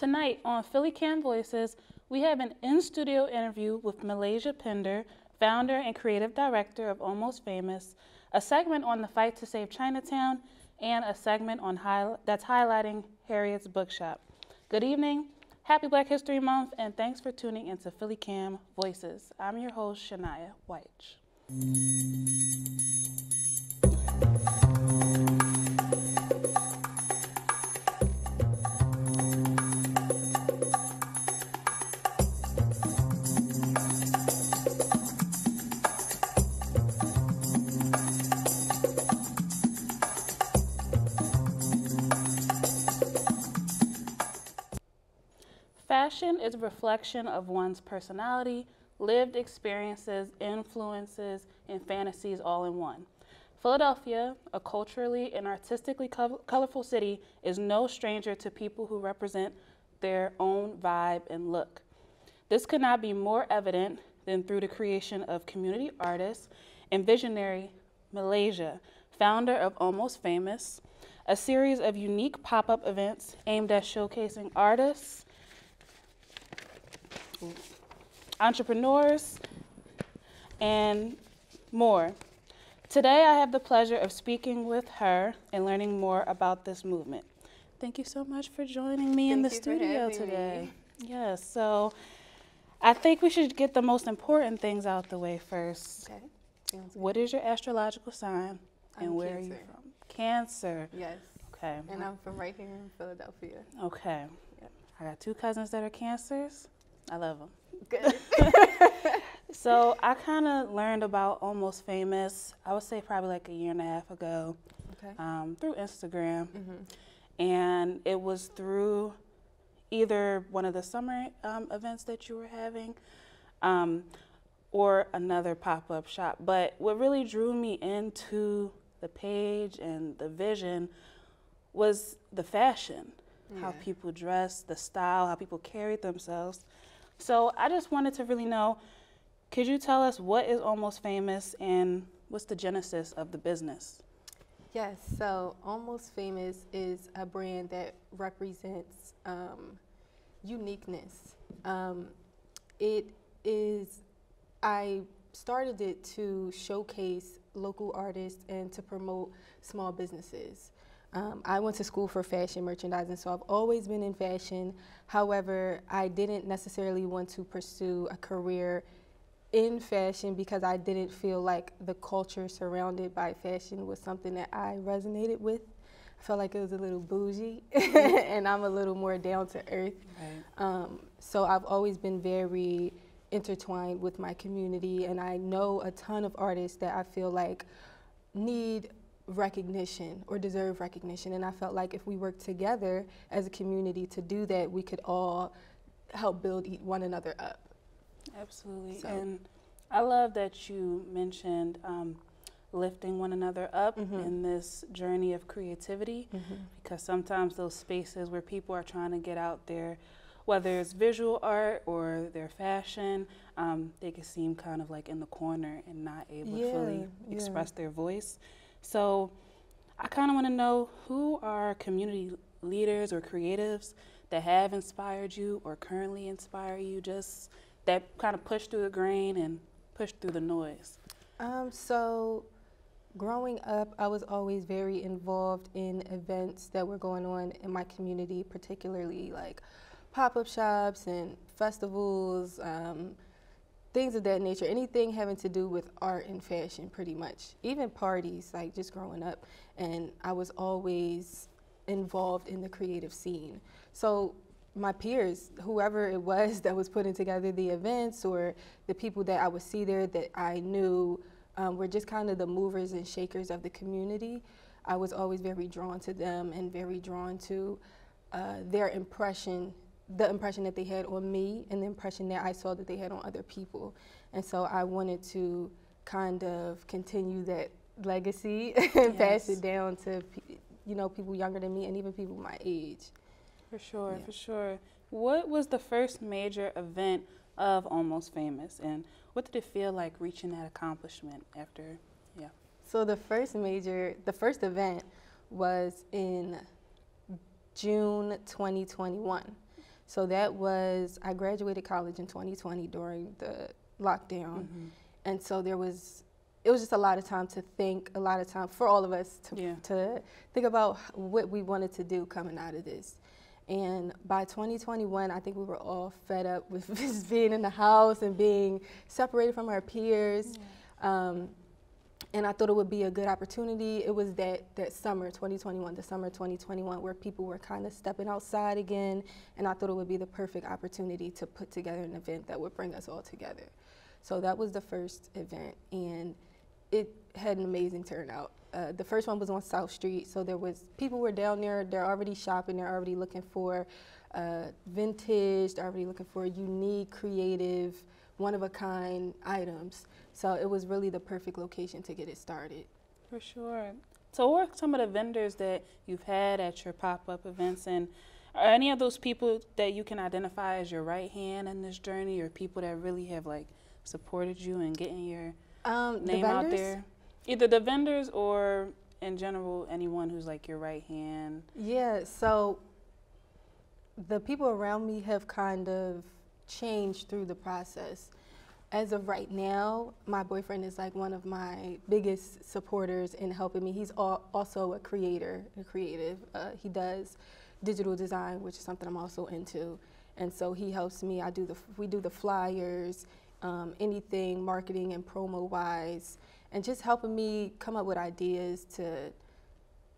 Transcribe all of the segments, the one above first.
Tonight on PhillyCAM Voices, we have an in-studio interview with Melasia Pinder, founder and creative director of Almost Famous, a segment on the fight to save Chinatown, and a segment on that's highlighting Harriet's Bookshop. Good evening, happy Black History Month, and thanks for tuning into PhillyCAM Voices. I'm your host, Shanayah Wyche. Fashion is a reflection of one's personality, lived experiences, influences, and fantasies all in one. Philadelphia, a culturally and artistically colorful city, is no stranger to people who represent their own vibe and look. This could not be more evident than through the creation of community artist and visionary Melasia, founder of Almost Famous, a series of unique pop-up events aimed at showcasing artists, entrepreneurs, and more. Today, I have the pleasure of speaking with her and learning more about this movement. Thank you so much for joining me in the studio today. Yes, so I think we should get the most important things out the way first. Okay. What is your astrological sign and where are you from? Cancer. Yes. Okay. And I'm from right here in Philadelphia. Okay. Yep. I got two cousins that are Cancers. I love them. Good. So I kind of learned about Almost Famous, I would say probably like a year and a half ago, Okay. Through Instagram. Mm-hmm. And it was through either one of the summer events that you were having or another pop-up shop. But what really drew me into the page and the vision was the fashion, how people dress, the style, how people carried themselves. So I just wanted to really know, could you tell us what is Almost Famous and what's the genesis of the business? Yes, so Almost Famous is a brand that represents uniqueness. I started it to showcase local artists and to promote small businesses. I went to school for fashion merchandising, so I've always been in fashion. However, I didn't necessarily want to pursue a career in fashion because I didn't feel like the culture surrounded by fashion was something that I resonated with. I felt like it was a little bougie, and I'm a little more down to earth. Right. So I've always been very intertwined with my community, and I know a ton of artists that I feel like need recognition or deserve recognition, and I felt like if we work together as a community to do that, we could all help build one another up. Absolutely. So. And I love that you mentioned lifting one another up in this journey of creativity, because sometimes those spaces where people are trying to get out there, whether it's visual art or their fashion, they can seem kind of like in the corner and not able to fully express their voice. So I kind of want to know, who are community leaders or creatives that have inspired you or currently inspire you, just that kind of push through the grain and push through the noise? So growing up, I was always very involved in events that were going on in my community, particularly like pop-up shops and festivals, things of that nature, anything having to do with art and fashion pretty much, even parties, like just growing up. And I was always involved in the creative scene. So my peers, whoever it was that was putting together the events or the people that I would see there that I knew were just kind of the movers and shakers of the community, I was always very drawn to them and very drawn to their impression, the impression that they had on me and the impression that I saw that they had on other people. And so I wanted to kind of continue that legacy and pass it down to people younger than me and even people my age. For sure, for sure. What was the first major event of Almost Famous, and what did it feel like reaching that accomplishment after? So the first event was in June 2021. So I graduated college in 2020 during the lockdown. And so it was just a lot of time to think, a lot of time for all of us to think about what we wanted to do coming out of this. And by 2021, I think we were all fed up with just being in the house and being separated from our peers. And I thought it would be a good opportunity. It was that summer, 2021, the summer 2021, where people were kind of stepping outside again. And I thought it would be the perfect opportunity to put together an event that would bring us all together. So that was the first event, and it had an amazing turnout. The first one was on South Street, so people were down there, they're already shopping, they're already looking for vintage, they're already looking for unique, creative, one-of-a-kind items. So it was really the perfect location to get it started. For sure. So what are some of the vendors that you've had at your pop-up events, and are any of those people that you can identify as your right hand in this journey, or people that really have like supported you in getting your name out there? Either the vendors or in general, anyone who's like your right hand. Yeah, so the people around me have kind of changed through the process. As of right now, my boyfriend is like one of my biggest supporters in helping me. He's also a creative. He does digital design, which is something I'm also into. And so he helps me. We do the flyers, anything marketing and promo wise, and just helping me come up with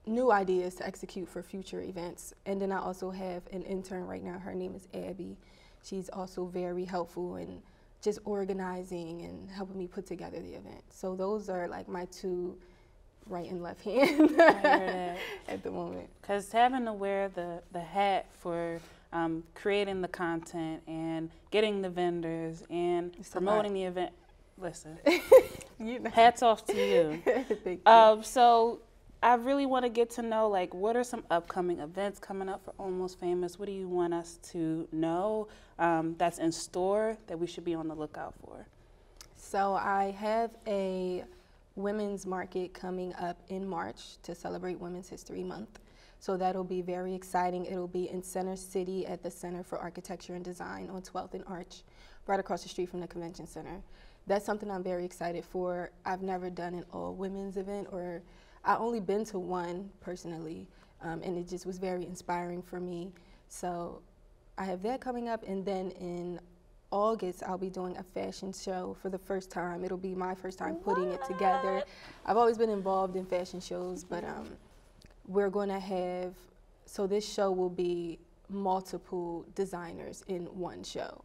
new ideas to execute for future events. And then I also have an intern right now. Her name is Abby. She's also very helpful in just organizing and helping me put together the event. So those are like my two right and left hand at the moment. Because having to wear the hat for creating the content and getting the vendors and promoting the event, listen, hats off to you. Thank you. So I really want to get to know, like, what are some upcoming events coming up for Almost Famous? What do you want us to know that's in store that we should be on the lookout for? So I have a women's market coming up in March to celebrate Women's History Month. So that'll be very exciting. It'll be in Center City at the Center for Architecture and Design on 12th and Arch, right across the street from the Convention Center. That's something I'm very excited for. I've never done an all-women's event, or I only been to one personally, and it just was very inspiring for me. So I have that coming up, and then in August, I'll be doing a fashion show for the first time. It'll be my first time putting it together. I've always been involved in fashion shows, but we're going to have, so this show will be multiple designers in one show.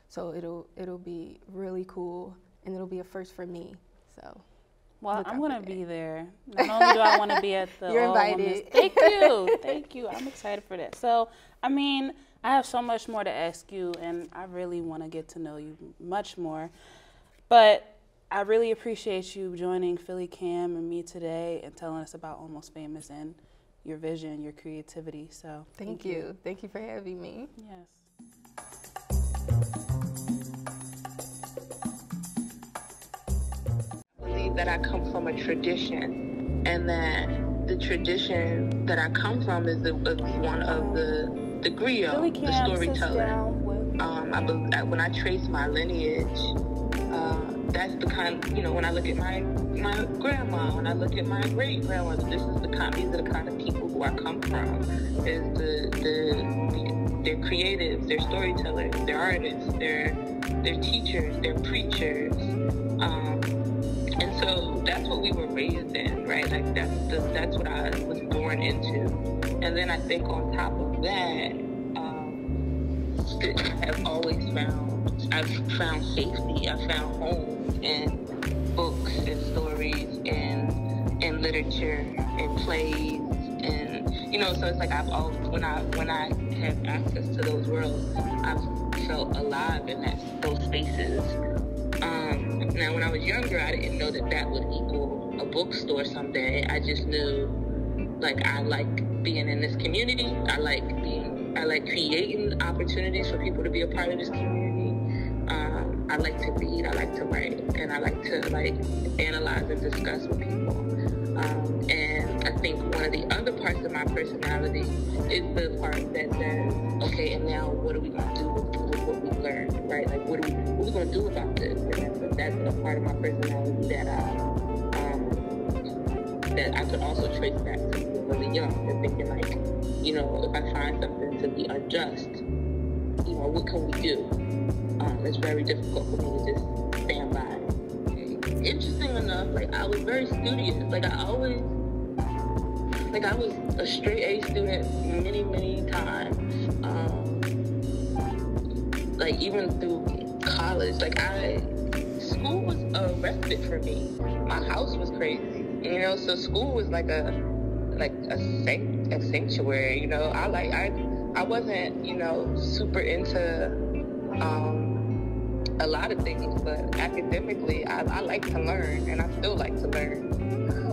So it'll be really cool, and it'll be a first for me. So. Well, I'm going to be there. Not only do I want to be at the You're invited. Thank you. Thank you. I'm excited for that. So, I mean, I have so much more to ask you, and I really want to get to know you much more. But I really appreciate you joining PhillyCAM and me today and telling us about Almost Famous and your vision, your creativity. So thank you. Thank you for having me. Yes. That I come from a tradition, and that the tradition that I come from is one of the griot, the storyteller. When I trace my lineage, that's the kind, when I look at my grandma, when I look at my great grandmother, these are the kind of people who I come from. Is they're creatives, they're storytellers, they're artists, they're teachers, they're preachers. And so that's what we were raised in, right? Like that's what I was born into. And then I think on top of that, I've found safety, I've found home in books and stories and in literature and plays, and so it's like I've always, when I have access to those worlds, I've felt alive in those spaces. Now, when I was younger, I didn't know that would equal a bookstore someday. I just knew, like, I like being in this community. I like creating opportunities for people to be a part of this community. I like to read, I like to write, and I like to, analyze and discuss with people. And I think one of the other parts of my personality is the part that says, okay, and now what are we going to do with what we learned, right? Like, what are we going to do about this? And that's a part of my personality that I could also trace back to being really young and thinking, like, you know, if I find something to be unjust, you know, what can we do? It's very difficult for me to just stand by. Interesting enough, like, I was very studious. Like, I was a straight A student many, many times. Like, even through college, like, school was a respite for me. My house was crazy, you know, so school was like a sanctuary, you know. I wasn't, you know, super into a lot of things, but academically, I like to learn, and I still like to learn.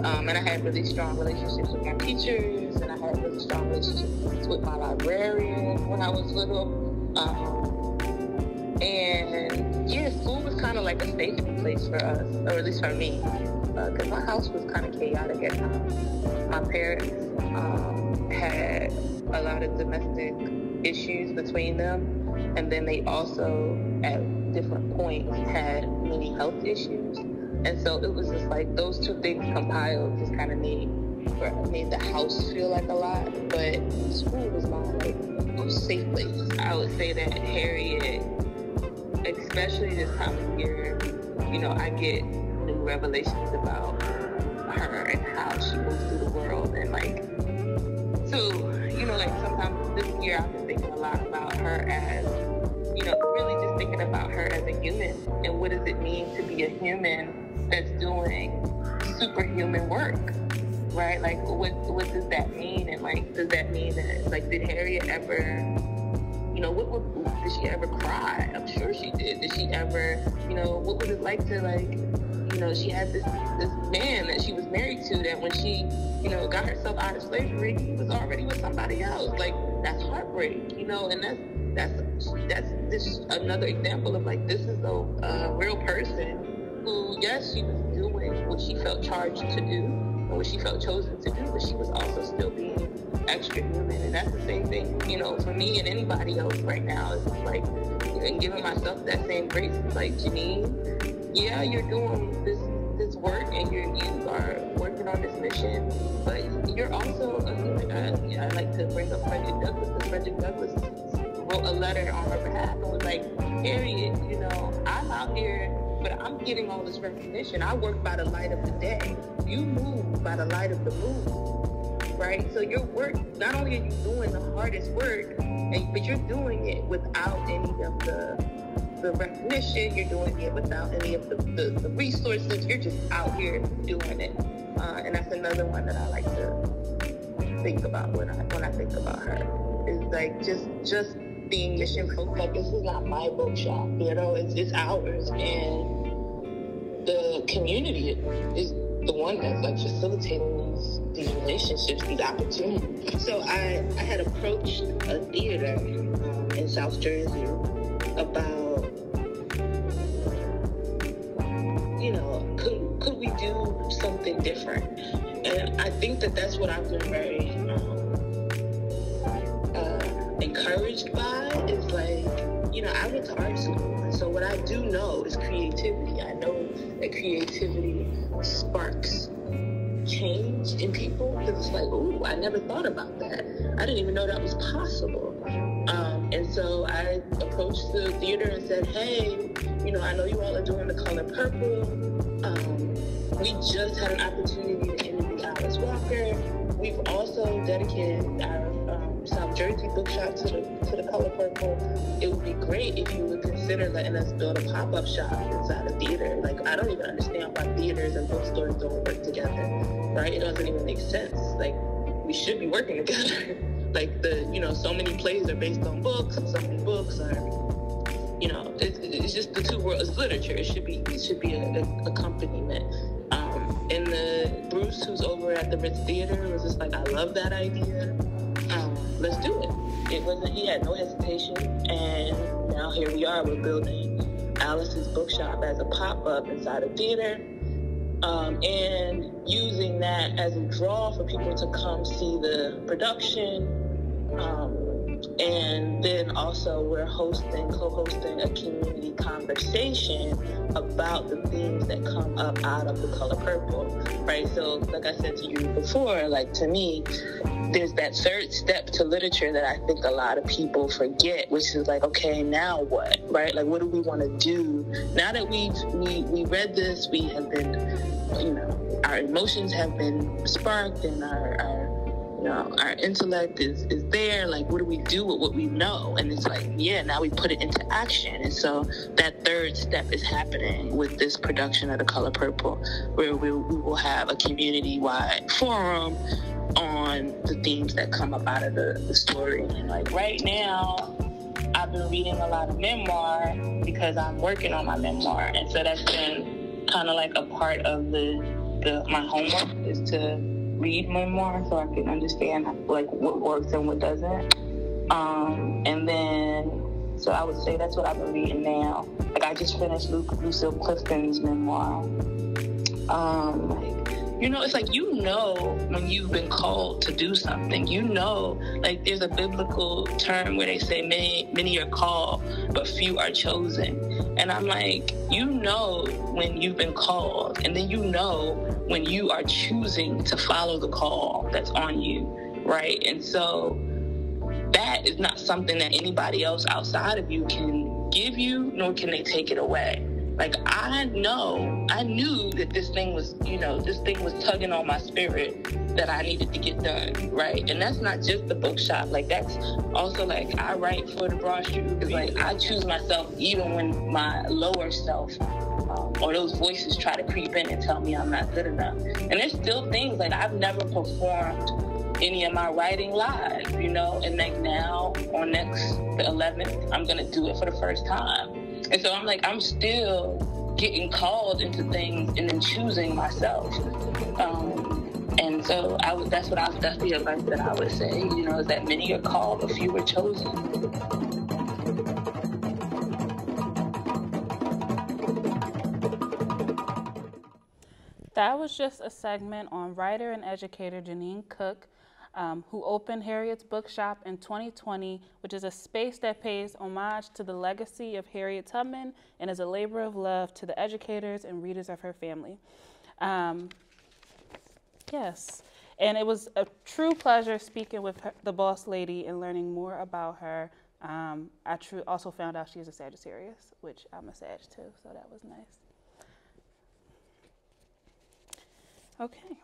And I had really strong relationships with my teachers, and I had really strong relationships with my librarian when I was little. And yeah, school was kind of like a safe place for us, or at least for me, because my house was kind of chaotic at times. My parents had a lot of domestic issues between them, and then they also, at different points, had many health issues. And so it was just like those two things compiled just kind of made the house feel like a lot. But school was my safe place. I would say that Harriet, especially this time of year, you know, I get new revelations about her and how she moves through the world. And like, so, you know, like sometimes this year I've been thinking a lot about her as, you know, really just thinking about her as a human, and what does it mean to be a human that's doing superhuman work, right? Like, what does that mean? And like, does that mean that, like, did Harriet ever, you know, did she ever cry? I'm sure she did. Did she ever, you know, what was it like to, like, you know, she had this man that she was married to, that when she, you know, got herself out of slavery, he was already with somebody else. Like, that's heartbreak, you know. And that's just another example of, like, this is a real person who, yes, she was doing what she felt charged to do and what she felt chosen to do, but she was also still being extra human. And that's the same thing, you know, for me and anybody else right now. It's just like, and giving myself that same grace. It's like, Janine, yeah, you're doing this work, and you are working on this mission, but you're also a human. I like to bring up Frederick Douglass, because Frederick Douglass wrote a letter on her behalf and was like, Harriet, you know, I'm out here, but I'm getting all this recognition. I work by the light of the day. You move by the light of the moon, right? So your work, not only are you doing the hardest work, but you're doing it without any of the recognition. You're doing it without any of the resources. You're just out here doing it. And that's another one that I like to think about when I think about her. Is like just being mission focused. Like, this is not my bookshop, you know, it's ours, and the community is the one that's like facilitating these relationships, these opportunities. So I had approached a theater in South Jersey about, you know, could we do something different? And I think that's what I've been very encouraged by, is like, you know, I went to art school, and so what I do know is creativity. I know that creativity sparks change in people, because it's like, ooh, I never thought about that. I didn't even know that was possible. And so I approached the theater and said, hey, you know, I know you all are doing The Color Purple. We just had an opportunity to interview Alice Walker. We've also dedicated our South Jersey Bookshop to the Color Purple. It would be great if you would consider letting us build a pop-up shop inside a theater. Like, I don't even understand why theaters and bookstores don't work together, right? It doesn't even make sense. Like, we should be working together. Like, so many plays are based on books, and so many books are, you know, it's just the two worlds. It's literature. It should be an accompaniment. And the Bruce, who's over at the Ritz Theater, was just like, I love that idea. Let's do it. He had no hesitation, and now here we are. We're building Alice's Bookshop as a pop-up inside a theater, and using that as a draw for people to come see the production, And then also we're co-hosting a community conversation about the themes that come up out of The Color Purple, right? So like I said to you before, like to me, there's that third step to literature that I think a lot of people forget, which is like, okay, now what, right? Like, what do we want to do? Now that we read this, we have been, you know, our emotions have been sparked and our intellect is there. Like, what do we do with what we know? And it's like, yeah, now we put it into action. And so that third step is happening with this production of The Color Purple, where we will have a community-wide forum on the themes that come up out of the story. And like right now, I've been reading a lot of memoir because I'm working on my memoir. And so that's been kind of like a part of my homework is to read memoir so I can understand like what works and what doesn't. And then, so I would say that's what I've been reading now. Like I just finished Lucille Clifton's memoir. You know, it's like, you know, when you've been called to do something, you know, like there's a biblical term where they say many are called, but few are chosen. And I'm like, you know, when you've been called, and then you know when you are choosing to follow the call that's on you, right? And so that is not something that anybody else outside of you can give you, nor can they take it away. Like, I knew that this thing was tugging on my spirit that I needed to get done, right? And that's not just the bookshop. Like, that's also, like, I write for the broadshoot. It's like, I choose myself even when my lower self or those voices try to creep in and tell me I'm not good enough. And there's still things, like, I've never performed any of my writing live, you know? And, like, now, on the 11th, I'm going to do it for the first time. And so I'm like, I'm still getting called into things and then choosing myself. And so that's the advice that I would say, you know, is that many are called, but few are chosen. That was just a segment on writer and educator Janine Cook, who opened Harriet's Bookshop in 2020, which is a space that pays homage to the legacy of Harriet Tubman and is a labor of love to the educators and readers of her family. Yes, and it was a true pleasure speaking with the boss lady and learning more about her. I also found out she's a Sagittarius, which I'm a Sag too, so that was nice. Okay.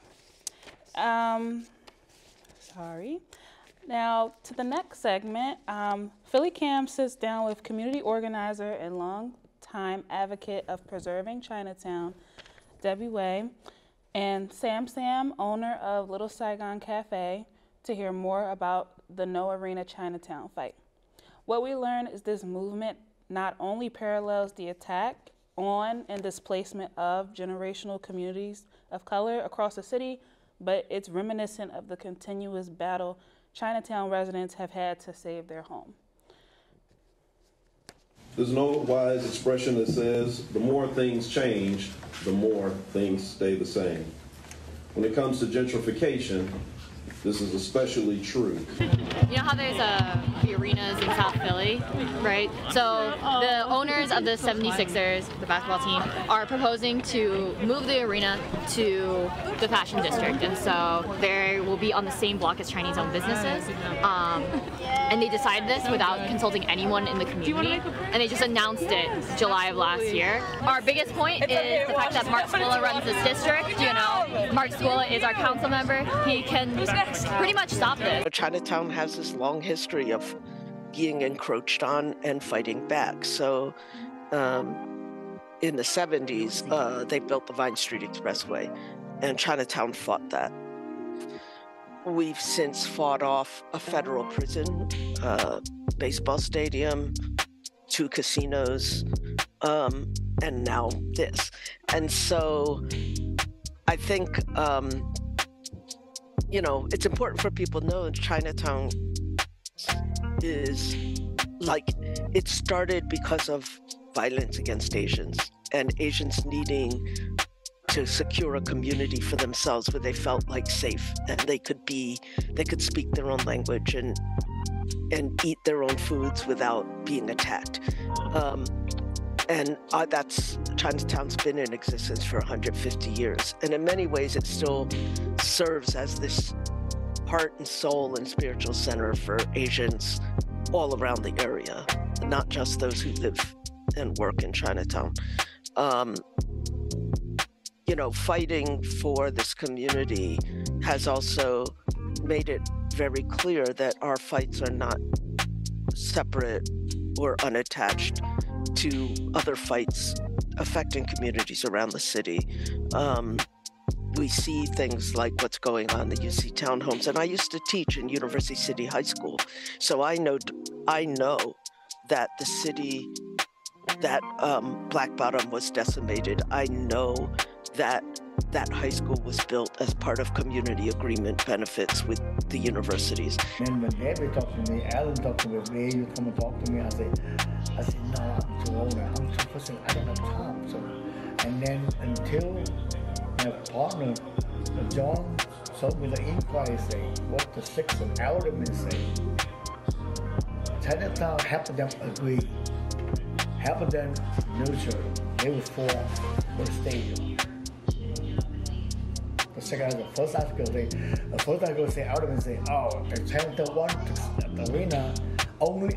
Sorry. Now, to the next segment, PhillyCAM sits down with community organizer and longtime advocate of preserving Chinatown, Debbie Way, and Sam, owner of Little Saigon Cafe, to hear more about the No Arena Chinatown fight. What we learn is this movement not only parallels the attack on and displacement of generational communities of color across the city, but it's reminiscent of the continuous battle Chinatown residents have had to save their home. There's an old wise expression that says, the more things change, the more things stay the same. When it comes to gentrification, this is especially true. You know how there's the arenas in South Philly, right? So the owners of the 76ers, the basketball team, are proposing to move the arena to the fashion district. And so they will be on the same block as Chinese-owned businesses. And they decided this without consulting anyone in the community. And they just announced it July of last year. Our biggest point is the fact that Mark Swilla runs this district. You know, Mark Swilla is our council member. He can pretty much stop this. Chinatown has this long history of being encroached on and fighting back. So in the 70s, they built the Vine Street Expressway, and Chinatown fought that. We've since fought off a federal prison, baseball stadium, 2 casinos, and now this. And so I think, you know, it's important for people to know that Chinatown is like, it started because of violence against Asians and Asians needing to secure a community for themselves where they felt like safe and they could speak their own language and and eat their own foods without being attacked. And that's Chinatown's been in existence for 150 years. And in many ways, it still serves as this heart and soul and spiritual center for Asians all around the area, not just those who live and work in Chinatown. Fighting for this community has also made it very clear that our fights are not separate or unattached to other fights affecting communities around the city. We see things like what's going on in the UC townhomes, and I used to teach in University City High School, so I know that the city, that Black Bottom was decimated. I know that high school was built as part of community agreement benefits with the universities. And when David talked to me, Alan talked to me, you come and talk to me, I said, no, I'm too old, I'm too pushing, I don't have time. So, and then until my partner, John, showed me the inquiry say, what the six of aldermen say. Chinatown, half of them agree, half of them neutral. They were for the stadium. The first article say, aldermen say, oh, the Chinatown want the arena, only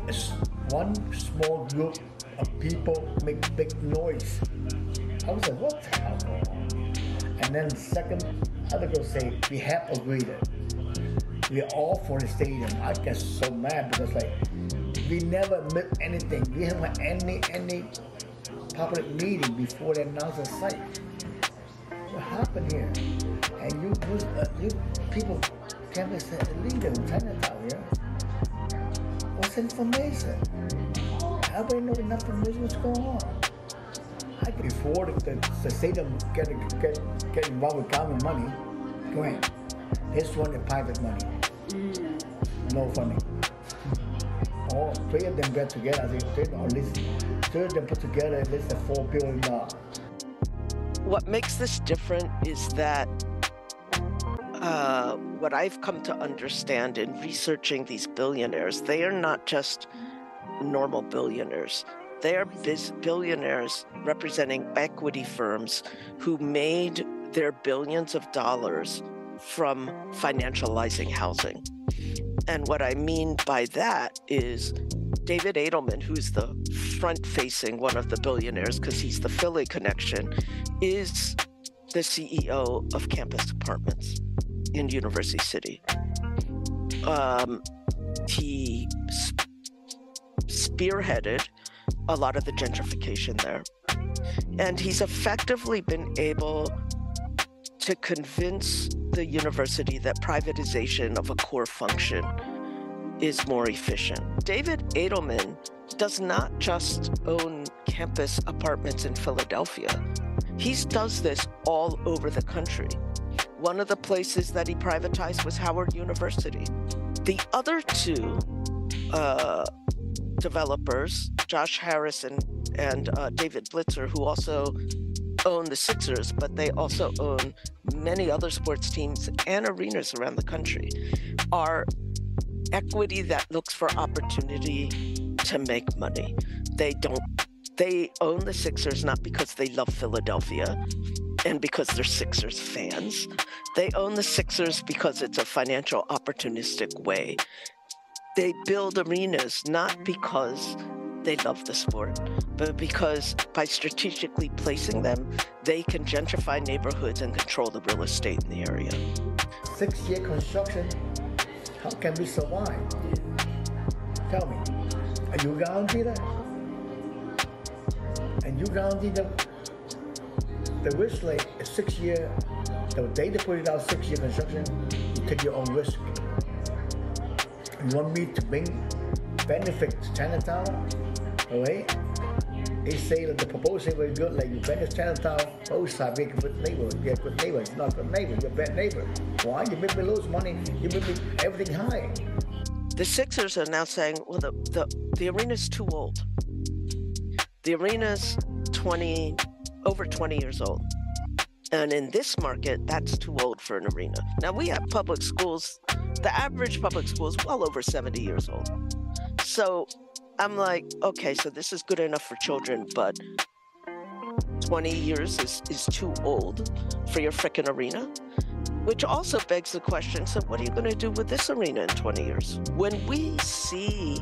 one small group of people make big noise. I was like, what the hell? And then the second article say, we have agreed it. We're all for the stadium. I get so mad because we never admit anything. We haven't had any public meeting before they announce the site. What happened here? And you people can't be illegal in Chinatown here. What's information? Everybody know enough information what's going on. Before the stadium get involved with government money, go ahead. This one is private money. No funding. All three of them get together, I think three of them put together at least $4 billion. What makes this different is that what I've come to understand in researching these billionaires, they are not just normal billionaires. They are billionaires representing equity firms who made their billions of dollars from financializing housing. And what I mean by that is David Edelman, who's the front-facing one of the billionaires because he's the Philly connection, is the CEO of Campus Apartments in University City. He spearheaded a lot of the gentrification there. And he's effectively been able to convince the university that privatization of a core function is more efficient. David Edelman does not just own Campus Apartments in Philadelphia. He does this all over the country. One of the places that he privatized was Howard University. The other two developers, Josh Harris and David Blitzer, who also own the Sixers, but they also own many other sports teams and arenas around the country, are equity that looks for opportunity to make money. They own the Sixers not because they love Philadelphia and because they're Sixers fans. They own the Sixers because it's a financial opportunistic way. They build arenas not because they love the sport, but because by strategically placing them, they can gentrify neighborhoods and control the real estate in the area. 6-year construction, how can we survive? Tell me, are you guaranteed that? And you guarantee the risk rate is 6 year, the day they put it out 6-year construction, you take your own risk. You want me to bring benefit to Chinatown? Okay? They say that the proposal is very good, like you benefit Chinatown, both sides, be a good neighbor, be a good neighbor, you're not a good neighbor, you're a bad neighbor. Why? You make me lose money, you make me everything high. The Sixers are now saying, well, the arena's too old. The arena's over 20 years old. And in this market, that's too old for an arena. Now, we have public schools. The average public school is well over 70 years old. So I'm like, okay, so this is good enough for children, but 20 years is too old for your frickin' arena. Which also begs the question, so what are you going to do with this arena in 20 years? When we see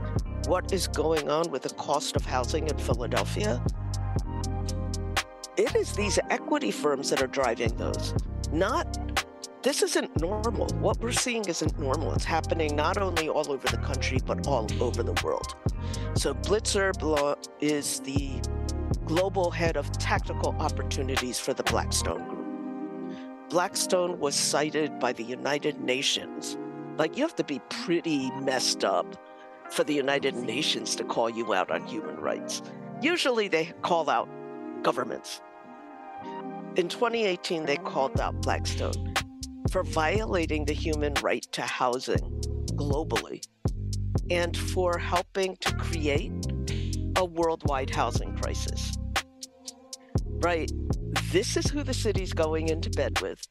what is going on with the cost of housing in Philadelphia, it is these equity firms that are driving those. This isn't normal. What we're seeing isn't normal. It's happening not only all over the country, but all over the world. So Blitzer is the global head of tactical opportunities for the Blackstone Group. Blackstone was cited by the United Nations. Like, you have to be pretty messed up for the United Nations to call you out on human rights. Usually they call out governments. In 2018, they called out Blackstone for violating the human right to housing globally and for helping to create a worldwide housing crisis. Right? This is who the city's going into bed with.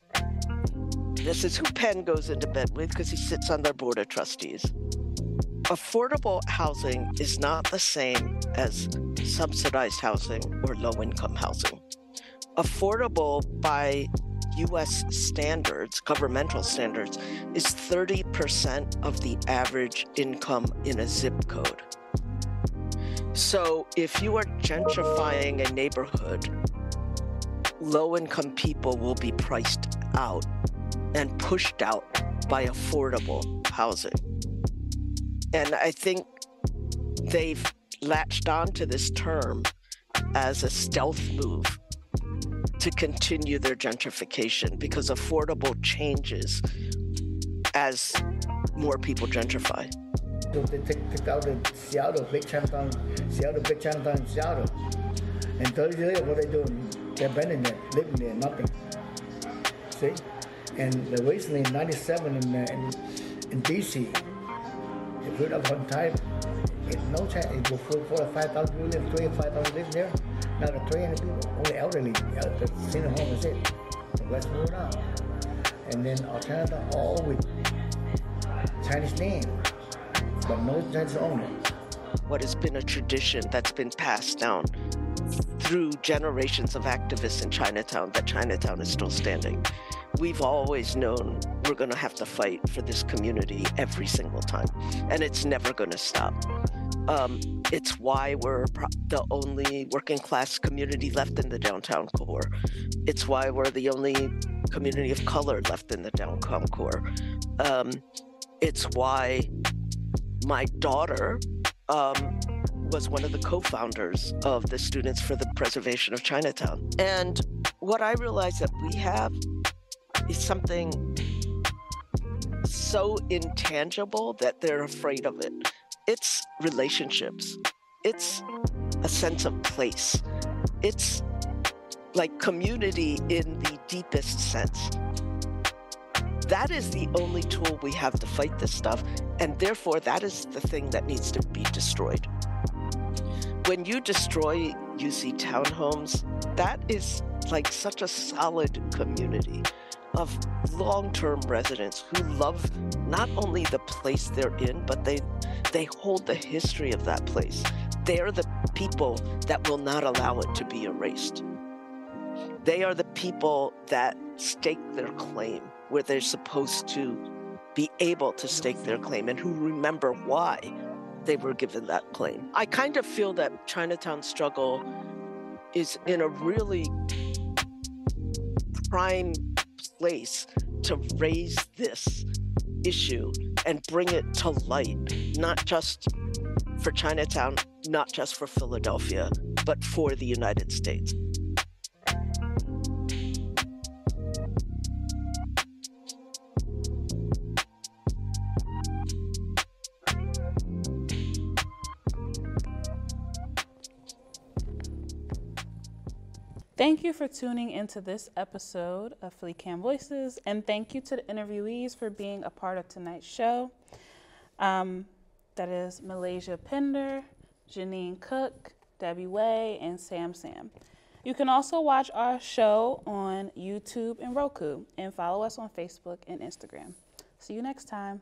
This is who Penn goes into bed with because he sits on their board of trustees. Affordable housing is not the same as subsidized housing or low-income housing. Affordable by U.S. standards, governmental standards, is 30% of the average income in a zip code. So if you are gentrifying a neighborhood, low-income people will be priced out and pushed out by affordable housing. And I think they've latched onto this term as a stealth move to continue their gentrification because affordable changes as more people gentrify. So they took out the Seattle, big Chinatown, big Chinatown in Seattle. And 30 years later, what they doing? They're abandoning there, living there, nothing. See? And recently in 97 in DC, they put up one time, it's no chance, it was 4,000 or 5,000 people live, 3,000 or 5,000 live there. Now the 300 people, only elderly, the senior home is it. The rest moved out. And then Chinatown, all with Chinese name, but no Chinese owner. What has been a tradition that's been passed down through generations of activists in Chinatown, that Chinatown is still standing. We've always known we're going to have to fight for this community every single time, and it's never going to stop. It's why we're the only working class community left in the downtown core. It's why we're the only community of color left in the downtown core. It's why my daughter was one of the co-founders of the Students for the Preservation of Chinatown. And what I realized that we have is something so intangible that they're afraid of it. It's relationships. It's a sense of place. It's like community in the deepest sense. That is the only tool we have to fight this stuff, and therefore that is the thing that needs to be destroyed. When you destroy UC townhomes, that is like such a solid community of long-term residents who love not only the place they're in, but they hold the history of that place. They are the people that will not allow it to be erased. They are the people that stake their claim where they're supposed to be able to stake their claim and who remember why they were given that claim. I kind of feel that Chinatown's struggle is in a really prime place to raise this issue and bring it to light, not just for Chinatown, not just for Philadelphia, but for the United States. Thank you for tuning into this episode of PhillyCAM Voices, and thank you to the interviewees for being a part of tonight's show. That is Melasia Pinder, Janine Cook, Debbie Way, and Sam. You can also watch our show on YouTube and Roku, and follow us on Facebook and Instagram. See you next time.